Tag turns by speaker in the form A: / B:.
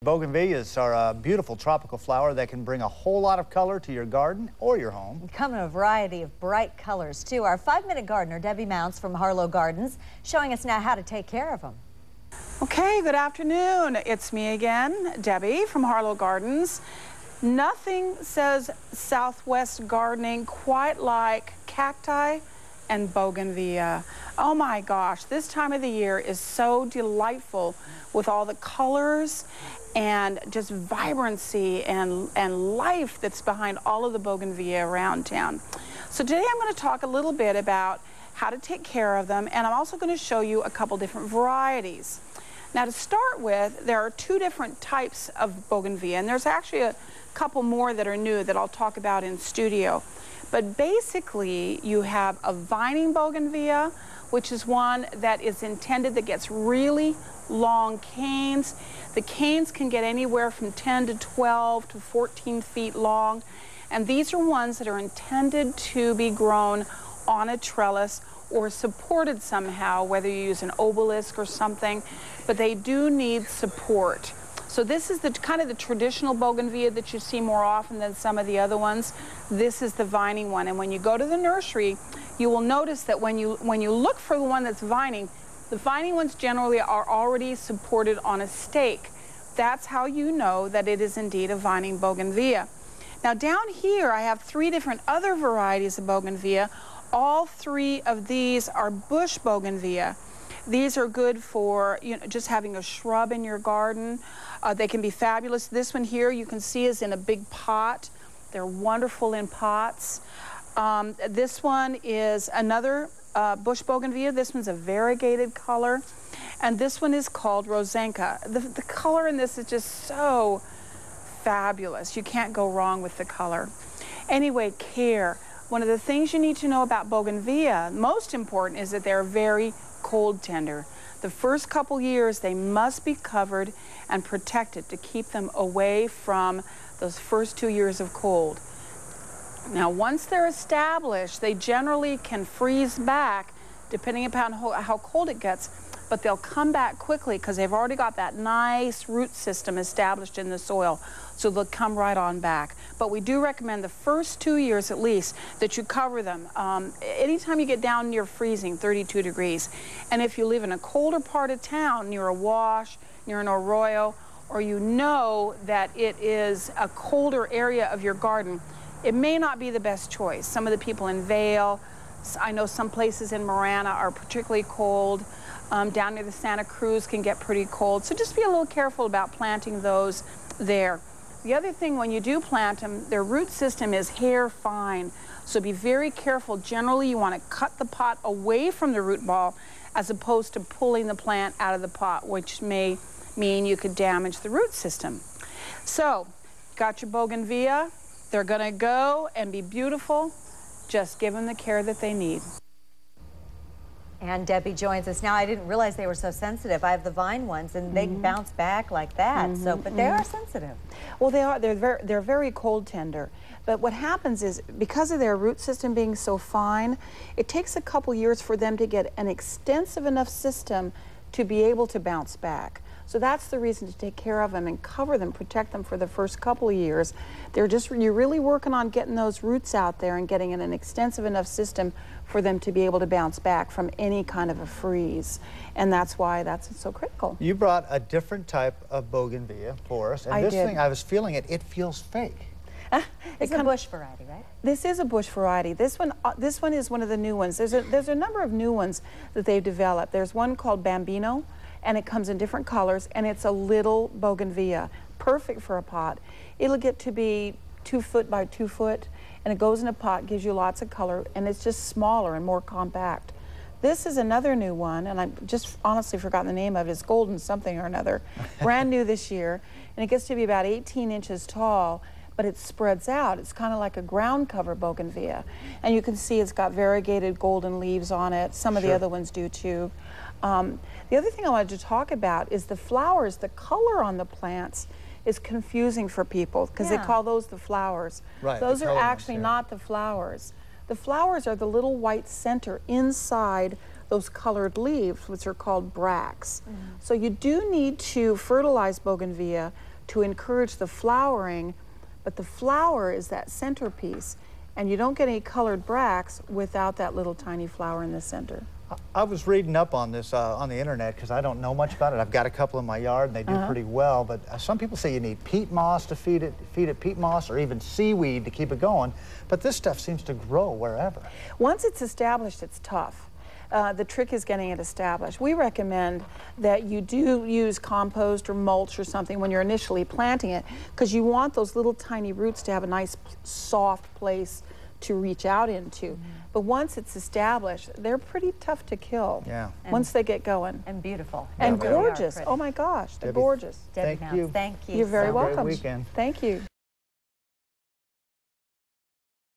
A: Bougainvilleas are a beautiful tropical flower that can bring a whole lot of color to your garden or your home.
B: Come in a variety of bright colors, too. Our 5-minute gardener, Debbie Mounts from Harlow Gardens, showing us now how to take care of them.
C: Okay, good afternoon. It's me again, Debbie from Harlow Gardens. Nothing says Southwest gardening quite like cacti and bougainvillea. Oh my gosh, this time of the year is so delightful with all the colors and just vibrancy and life that's behind all of the bougainvillea around town. So today I'm going to talk a little bit about how to take care of them, and I'm also going to show you a couple different varieties. Now, to start with, there are 2 different types of bougainvillea, and there's actually a couple more that are new that I'll talk about in studio. But basically, you have a vining bougainvillea, which is one that is intended that gets really long canes. The canes can get anywhere from 10 to 12 to 14 feet long, and these are ones that are intended to be grown on a trellis or supported somehow, whether you use an obelisk or something, but they do need support. So this is the kind of the traditional bougainvillea that you see more often than some of the other ones. This is the vining one, and when you go to the nursery, you will notice that when you look for the one that's vining, the vining ones generally are already supported on a stake. That's how you know that it is indeed a vining bougainvillea. Now down here I have 3 different other varieties of bougainvillea. All 3 of these are bush bougainvillea. These are good for just having a shrub in your garden. They can be fabulous. This one here you can see is in a big pot. They're wonderful in pots. This one is another bush bougainvillea. This one's a variegated color. And this one is called Rosenka. The color in this is just so fabulous. You can't go wrong with the color. Anyway, care. One of the things you need to know about bougainvillea, most important, is that they're very cold tender. The first couple years they must be covered and protected to keep them away from those first 2 years of cold. Now once they're established, they generally can freeze back depending upon how cold it gets, but they'll come back quickly because they've already got that nice root system established in the soil, so they'll come right on back. But we do recommend the first 2 years at least that you cover them. Anytime you get down near freezing, 32 degrees, and if you live in a colder part of town, near a wash, near an arroyo, or you know that it is a colder area of your garden, it may not be the best choice. Some of the people in Vail, I know some places in Marana are particularly cold. Down near the Santa Cruz can get pretty cold. So just be a little careful about planting those there. The other thing, when you do plant them, their root system is hair fine. So be very careful. Generally, you want to cut the pot away from the root ball as opposed to pulling the plant out of the pot, which may mean you could damage the root system. So, got your bougainvillea. They're going to go and be beautiful. Just give them the care that they need.
B: And Debbie joins us now. I didn't realize they were so sensitive. I have the vine ones, and they can bounce back like that. But they are sensitive.
C: Well, they are. They're very cold tender. But what happens is, because of their root system being so fine, it takes a couple years for them to get an extensive enough system to be able to bounce back. So that's the reason to take care of them and cover them, protect them for the first couple of years. You're really working on getting those roots out there and getting in an extensive enough system for them to be able to bounce back from any kind of a freeze. And that's why that's so critical.
A: You brought a different type of bougainvillea for us. And this thing, I was feeling it, it feels fake.
B: It's a bush variety, right?
C: This is a bush variety. This one is one of the new ones. There's a number of new ones that they've developed. There's one called Bambino, and it comes in different colors, and it's a little bougainvillea, perfect for a pot. It'll get to be 2 foot by 2 foot, and it goes in a pot, gives you lots of color, and it's just smaller and more compact. This is another new one, and I just honestly forgotten the name of it. It's golden something or another. Brand new this year, and it gets to be about 18 inches tall, but it spreads out. It's kind of like a ground cover bougainvillea. And you can see it's got variegated golden leaves on it. Some of the other ones do too. The other thing I wanted to talk about is the flowers. The color on the plants is confusing for people because they call those the flowers.
A: Right,
C: those are actually not the flowers. The flowers are the little white center inside those colored leaves, which are called bracts. So you do need to fertilize bougainvillea to encourage the flowering, but the flower is that centerpiece, and you don't get any colored bracts without that little tiny flower in the center.
A: I was reading up on this on the internet because I don't know much about it. I've got a couple in my yard and they do pretty well, but some people say you need peat moss to feed it peat moss, or even seaweed to keep it going. But this stuff seems to grow wherever.
C: Once it's established, it's tough. The trick is getting it established. We recommend that you do use compost or mulch or something when you're initially planting it, because you want those little tiny roots to have a nice soft place to reach out into. But once it's established, they're pretty tough to kill.
A: Yeah.
C: Once they get going.
B: And beautiful.
C: And
B: They really are
C: gorgeous.
B: pretty.
C: Oh my gosh, they're
A: Debbie,
C: gorgeous.
B: Debbie
A: Thank
B: Mounts,
A: you.
B: thank you.
C: You're very
B: so
A: Have a great
C: welcome.
A: weekend.
C: Thank you.